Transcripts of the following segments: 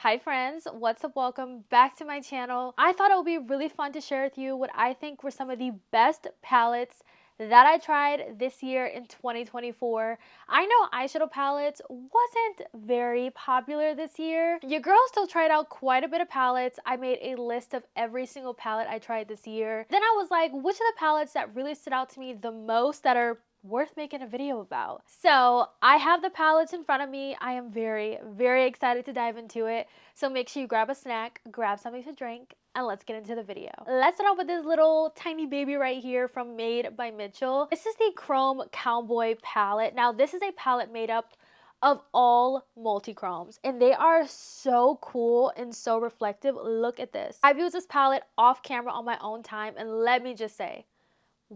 Hi friends, what's up? Welcome back to my channel. I thought it would be really fun to share with you what I think were some of the best palettes that I tried this year in 2024. I know eyeshadow palettes wasn't very popular this year. Your girl still tried out quite a bit of palettes. I made a list of every single palette I tried this year. Then I was like, which of the palettes that really stood out to me the most that are worth making a video about? So I have the palettes in front of me. I am very, very excited to dive into it. So make sure you grab a snack, grab something to drink, and let's get into the video. Let's start off with this little tiny baby right here from Made by Mitchell. This is the Chrome Cowboy palette. Now this is a palette made up of all multi-chromes, and they are so cool and so reflective. Look at this. I've used this palette off camera on my own time, and let me just say,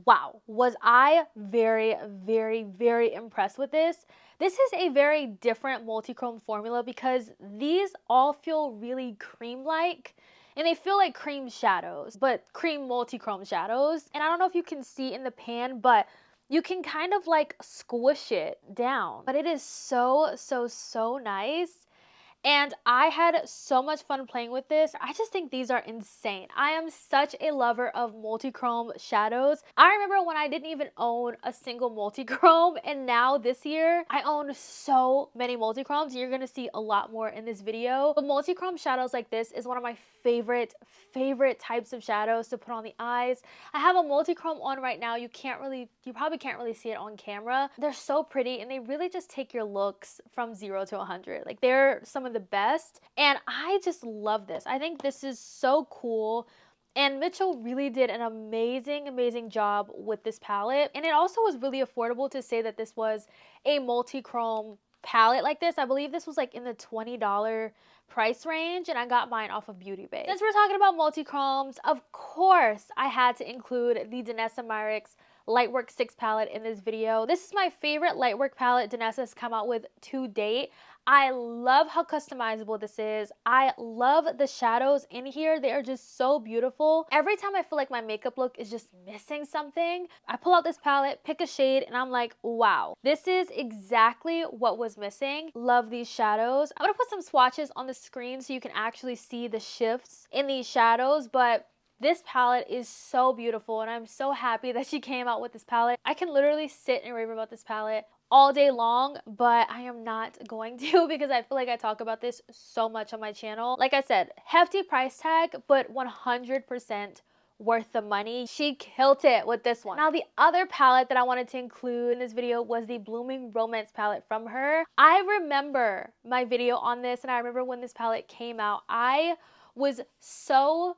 wow, was I very, very, very impressed with this. This is a very different multi-chrome formula because these all feel really cream-like, and they feel like cream shadows, but cream multi-chrome shadows. And I don't know if you can see in the pan, but you can kind of like squish it down. But it is so, so, so nice. And I had so much fun playing with this. I just think these are insane. I am such a lover of multi-chrome shadows. I remember when I didn't even own a single multi-chrome, and now this year I own so many multi-chromes. You're gonna see a lot more in this video. But multi-chrome shadows like this is one of my favorite types of shadows to put on the eyes. I have a multi-chrome on right now. You probably can't really see it on camera. They're so pretty, and they really just take your looks from 0 to 100. Like, they're some of the best, and I just love this. I think this is so cool, and Mitchell really did an amazing job with this palette. And it also was really affordable to say that this was a multi-chrome palette like this. I believe this was like in the $20 price range, and I got mine off of Beauty Bay. Since we're talking about multi-chromes, of course I had to include the Danessa Myricks Lightwork 6 palette in this video. This is my favorite Lightwork palette Danessa has come out with to date. I love how customizable this is. I love the shadows in here. They are just so beautiful. Every time I feel like my makeup look is just missing something, I pull out this palette, pick a shade, and I'm like, wow, this is exactly what was missing. Love these shadows. I'm gonna put some swatches on the screen so you can actually see the shifts in these shadows, but this palette is so beautiful, and I'm so happy that she came out with this palette. I can literally sit and rave about this palette all day long, but I am not going to because I feel like I talk about this so much on my channel. Like I said, hefty price tag, but 100% worth the money. She killed it with this one. Now, the other palette that I wanted to include in this video was the Blooming Romance palette from her. I remember my video on this, and I remember when this palette came out, I was so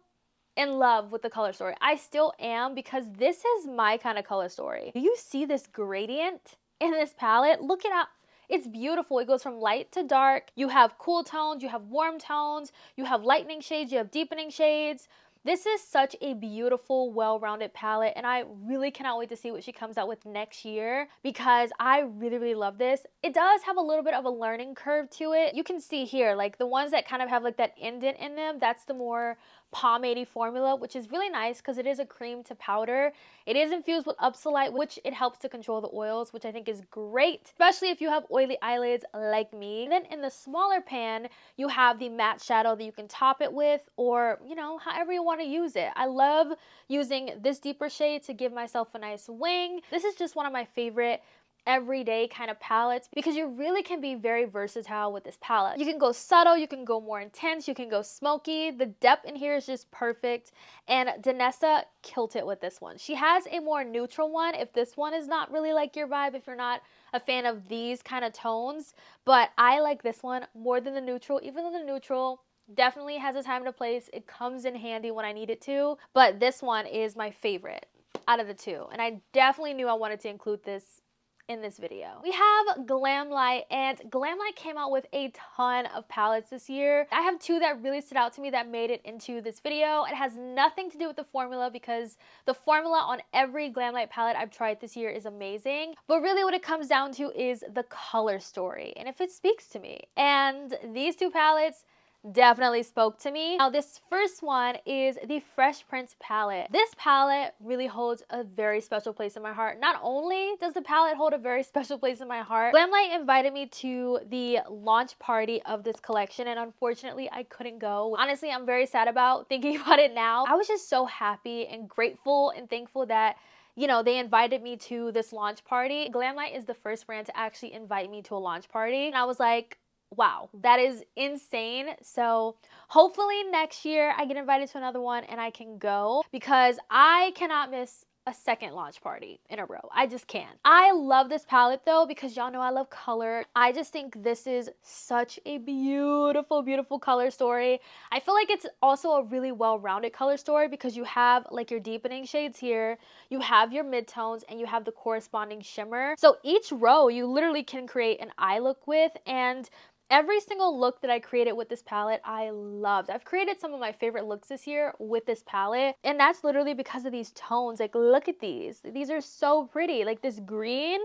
in love with the color story. I still am, because this is my kind of color story. Do you see this gradient in this palette? Look it up. It's beautiful. It goes from light to dark. You have cool tones, you have warm tones, you have lightening shades, you have deepening shades. This is such a beautiful, well-rounded palette, and I really cannot wait to see what she comes out with next year because I really love this. It does have a little bit of a learning curve to it. You can see here, like the ones that kind of have like that indent in them, that's the more pomade-y formula, which is really nice because it is a cream to powder. It is infused with Upsolite, which it helps to control the oils, which I think is great, especially if you have oily eyelids like me. And then in the smaller pan, you have the matte shadow that you can top it with, or, you know, however you want to use it. I love using this deeper shade to give myself a nice wing. This is just one of my favorite everyday kind of palettes because you really can be very versatile with this palette. You can go subtle, you can go more intense, you can go smoky. The depth in here is just perfect, and Danessa killed it with this one. She has a more neutral one if this one is not really like your vibe, if you're not a fan of these kind of tones, but I like this one more than the neutral, even though the neutral definitely has a time and a place. It comes in handy when I need it to, but this one is my favorite out of the two, and I definitely knew I wanted to include this in this video. We have Glamlite, and Glamlite came out with a ton of palettes this year. I have two that really stood out to me that made it into this video. It has nothing to do with the formula because the formula on every Glamlite palette I've tried this year is amazing, but really what it comes down to is the color story and if it speaks to me. And these two palettes, definitely spoke to me. Now this first one is the Fresh Prince palette. This palette really holds a very special place in my heart. Not only does the palette hold a very special place in my heart, Glamlite invited me to the launch party of this collection, and unfortunately I couldn't go. Honestly, I'm very sad about thinking about it now. I was just so happy and grateful and thankful that, you know, they invited me to this launch party. Glamlite is the first brand to actually invite me to a launch party, and I was like, wow, that is insane. So hopefully next year I get invited to another one and I can go, because I cannot miss a second launch party in a row. I just can't. I love this palette though, because y'all know I love color. I just think this is such a beautiful, beautiful color story. I feel like it's also a really well-rounded color story, because you have like your deepening shades here, you have your midtones, and you have the corresponding shimmer. So each row you literally can create an eye look with, and every single look that I created with this palette, I loved. I've created some of my favorite looks this year with this palette, and that's literally because of these tones. Like, look at these. These are so pretty. Like this green.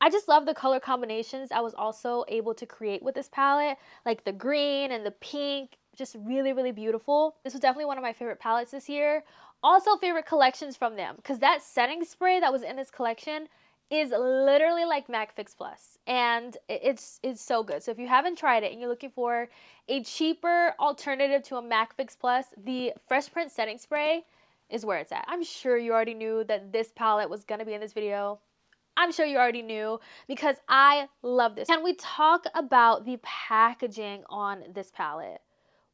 I just love the color combinations I was also able to create with this palette. Like the green and the pink, just really, really beautiful. This was definitely one of my favorite palettes this year. Also favorite collections from them, because that setting spray that was in this collection is literally like MAC Fix Plus, and it's so good. So if you haven't tried it and you're looking for a cheaper alternative to a MAC Fix Plus, the Fresh Prince setting spray is where it's at. I'm sure you already knew that this palette was gonna be in this video. I'm sure you already knew, because I love this. Can we talk about the packaging on this palette?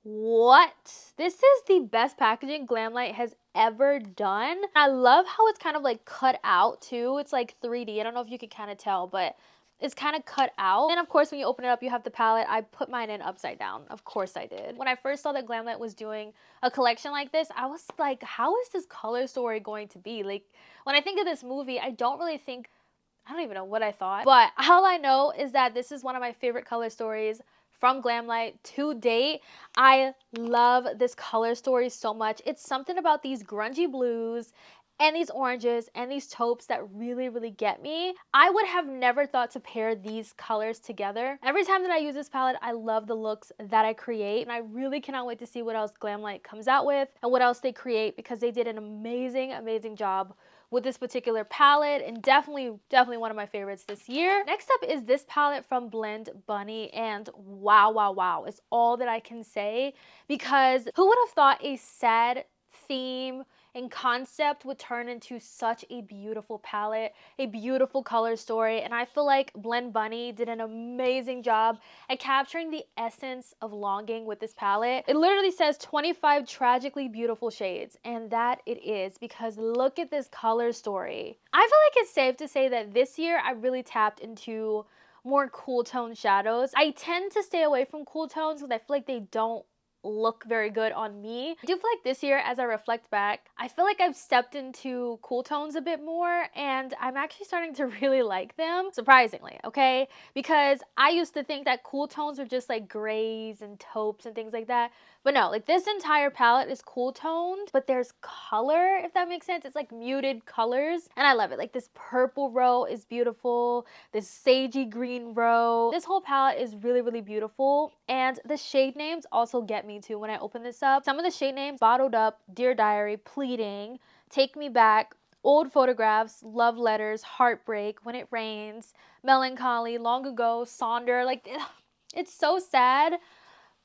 What? This is the best packaging Glamlite has ever done. I love how it's kind of like cut out too. It's like 3D. I don't know if you can kind of tell, but it's kind of cut out. And of course, when you open it up, you have the palette. I put mine in upside down. Of course I did. When I first saw that Glamlite was doing a collection like this, I was like, how is this color story going to be? Like, when I think of this movie, I don't even know what I thought. But all I know is that this is one of my favorite color stories from Glamlite to date. I love this color story so much. It's something about these grungy blues and these oranges and these taupes that really, really get me. I would have never thought to pair these colors together. Every time that I use this palette, I love the looks that I create, and I really cannot wait to see what else Glamlite comes out with and what else they create, because they did an amazing, amazing job with this particular palette, and definitely one of my favorites this year. Next up is this palette from Blinged Bunny, and wow, wow, wow is all that I can say, because who would have thought a sad theme and concept would turn into such a beautiful palette, a beautiful color story. And I feel like Blinged Bunny did an amazing job at capturing the essence of longing with this palette. It literally says 25 tragically beautiful shades, and that it is, because look at this color story. I feel like it's safe to say that this year I really tapped into more cool tone shadows. I tend to stay away from cool tones because I feel like they don't look very good on me. I do feel like this year, as I reflect back, I feel like I've stepped into cool tones a bit more, and I'm actually starting to really like them, surprisingly, okay? Because I used to think that cool tones were just like grays and taupes and things like that, but no, like this entire palette is cool toned, but there's color, if that makes sense. It's like muted colors, and I love it. Like this purple row is beautiful, this sagey green row. This whole palette is really, really beautiful, and the shade names also get me too when I open this up. Some of the shade names: Bottled Up, Dear Diary, Pleading, Take Me Back, Old Photographs, Love Letters, Heartbreak, When It Rains, Melancholy, Long Ago, Sonder. Like, it's so sad,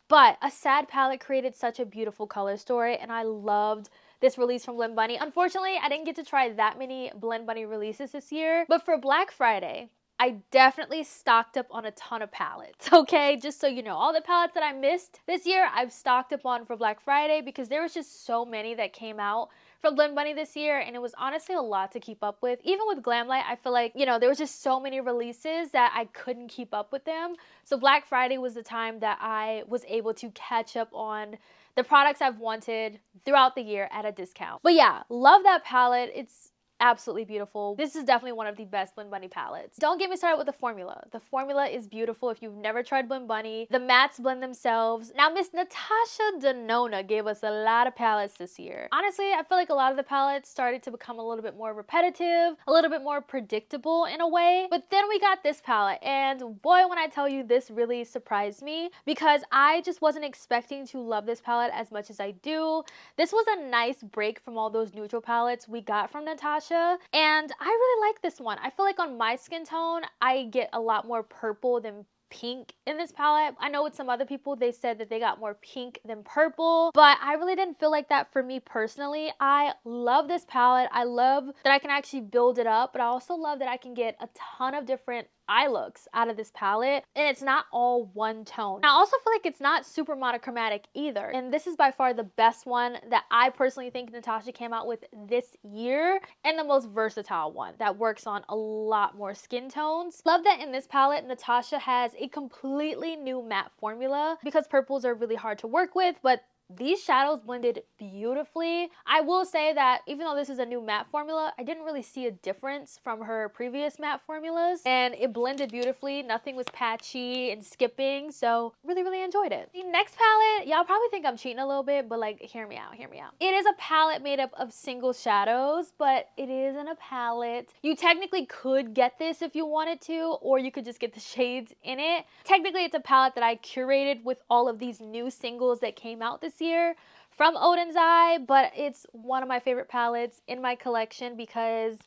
but a sad palette created such a beautiful color story, and I loved this release from Blinged Bunny. Unfortunately, I didn't get to try that many Blinged Bunny releases this year, but for Black Friday, I definitely stocked up on a ton of palettes, okay? Just so you know, all the palettes that I missed this year, I've stocked up on for Black Friday, because there was just so many that came out from Blinged Bunny this year, and it was honestly a lot to keep up with. Even with Glamlite, I feel like, you know, there was just so many releases that I couldn't keep up with them. So Black Friday was the time that I was able to catch up on the products I've wanted throughout the year at a discount. But yeah, love that palette. It's absolutely beautiful. This is definitely one of the best Blend Bunny palettes. Don't get me started with the formula. The formula is beautiful if you've never tried Blend Bunny. The mattes blend themselves. Now, Miss Natasha Denona gave us a lot of palettes this year. Honestly, I feel like a lot of the palettes started to become a little bit more repetitive, a little bit more predictable in a way. But then we got this palette, and boy, when I tell you, this really surprised me because I just wasn't expecting to love this palette as much as I do. This was a nice break from all those neutral palettes we got from Natasha. And I really like this one. I feel like on my skin tone, I get a lot more purple than pink in this palette. I know with some other people, they said that they got more pink than purple, but I really didn't feel like that for me personally. I love this palette. I love that I can actually build it up, but I also love that I can get a ton of different eye looks out of this palette, and it's not all one tone. I also feel like it's not super monochromatic either, and this is by far the best one that I personally think Natasha came out with this year, and the most versatile one that works on a lot more skin tones. Love that in this palette, Natasha has a completely new matte formula because purples are really hard to work with, but these shadows blended beautifully. I will say that even though this is a new matte formula, I didn't really see a difference from her previous matte formulas, and it blended beautifully. Nothing was patchy and skipping, so really enjoyed it. The next palette, y'all probably think I'm cheating a little bit, but like, hear me out. It is a palette made up of single shadows, but it isn't a palette. You technically could get this if you wanted to, or you could just get the shades in it. Technically, it's a palette that I curated with all of these new singles that came out this year from Oden's Eye, but it's one of my favorite palettes in my collection because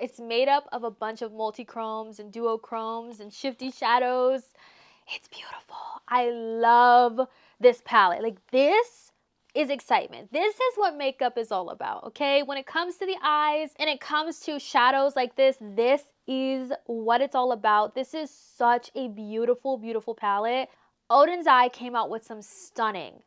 it's made up of a bunch of multi-chromes and duochromes and shifty shadows. It's beautiful. I love this palette. Like, this is excitement. This is what makeup is all about, okay? When it comes to the eyes and it comes to shadows like this is what it's all about. This is such a beautiful palette. Oden's Eye came out with some stunning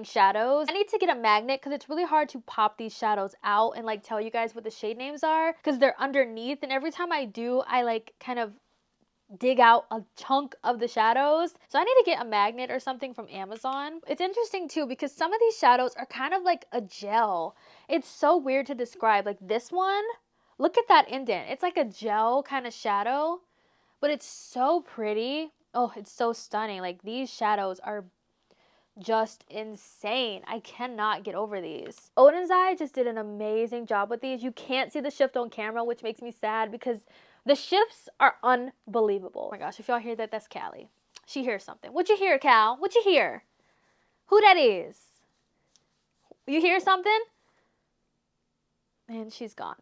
shadows. I need to get a magnet because it's really hard to pop these shadows out and like tell you guys what the shade names are because they're underneath, and every time I do, I like kind of dig out a chunk of the shadows. So I need to get a magnet or something from Amazon. It's interesting too because some of these shadows are kind of like a gel. It's so weird to describe. Like this one, look at that indent. It's like a gel kind of shadow, but it's so pretty. Oh, it's so stunning. Like, these shadows are just insane. I cannot get over these. Oden's Eye just did an amazing job with these. You can't see the shift on camera, which makes me sad because the shifts are unbelievable. Oh my gosh, if y'all hear that, that's Callie. She hears something. What you hear, Cal? What you hear? Who that is? You hear something? And she's gone.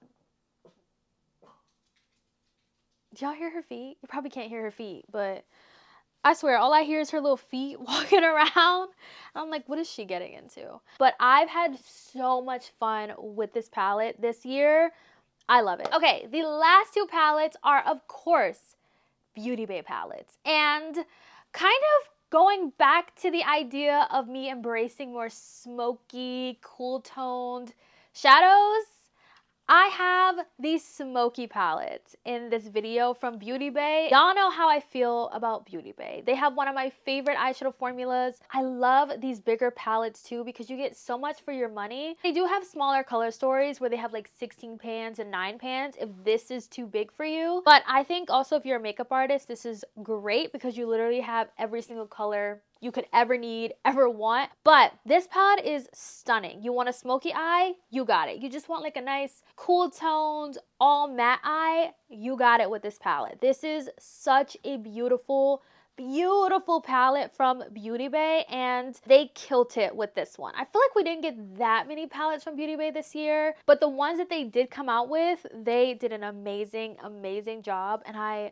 Do y'all hear her feet? You probably can't hear her feet, but I swear, all I hear is her little feet walking around. I'm like, what is she getting into? But I've had so much fun with this palette this year. I love it. Okay, the last two palettes are, of course, Beauty Bay palettes. And kind of going back to the idea of me embracing more smoky, cool-toned shadows, I have these smoky palettes in this video from Beauty Bay. Y'all know how I feel about Beauty Bay. They have one of my favorite eyeshadow formulas. I love these bigger palettes too because you get so much for your money. They do have smaller color stories where they have like 16 pans and 9 pans if this is too big for you. But I think also if you're a makeup artist, this is great because you literally have every single color you could ever need, ever want. But this palette is stunning. You want a smoky eye? You got it. You just want like a nice cool toned, all matte eye? You got it with this palette. This is such a beautiful palette from Beauty Bay, and they killed it with this one. I feel like we didn't get that many palettes from Beauty Bay this year, but the ones that they did come out with, they did an amazing job, and I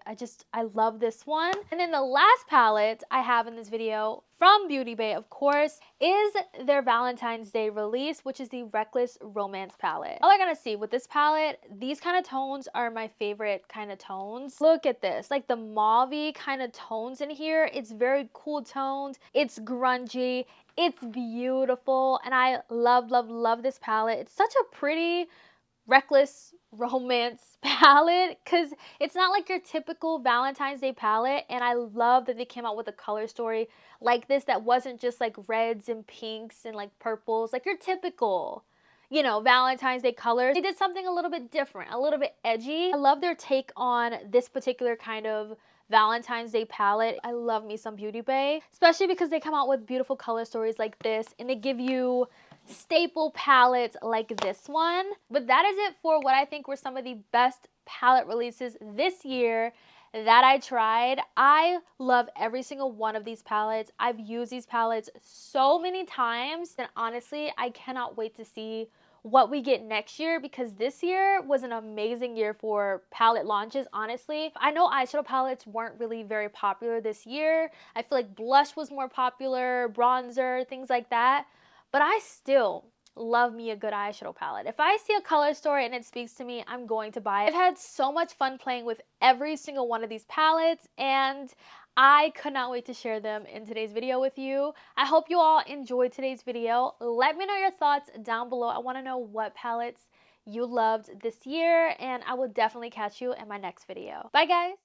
love this one. And then the last palette I have in this video from Beauty Bay, of course, is their Valentine's Day release, which is the Reckless Romance palette. All I gotta see with this palette, these kind of tones are my favorite kind of tones. Look at this, like the mauve-y kind of tones in here. It's very cool toned. It's grungy. It's beautiful, and I love this palette. It's such a pretty reckless romance palette because it's not like your typical Valentine's Day palette, and I love that they came out with a color story like this that wasn't just like reds and pinks and like purples like your typical, you know, Valentine's Day colors. They did something a little bit different, a little bit edgy. I love their take on this particular kind of Valentine's Day palette. I love me some Beauty Bay, especially because they come out with beautiful color stories like this, and they give you staple palettes like this one. But that is it for what I think were some of the best palette releases this year that I tried. I love every single one of these palettes. I've used these palettes so many times, and honestly, I cannot wait to see what we get next year, because this year was an amazing year for palette launches, honestly. I know eyeshadow palettes weren't really very popular this year. I feel like blush was more popular, bronzer, things like that. But I still love me a good eyeshadow palette. If I see a color story and it speaks to me, I'm going to buy it. I've had so much fun playing with every single one of these palettes, and I could not wait to share them in today's video with you. I hope you all enjoyed today's video. Let me know your thoughts down below. I want to know what palettes you loved this year, and I will definitely catch you in my next video. Bye, guys.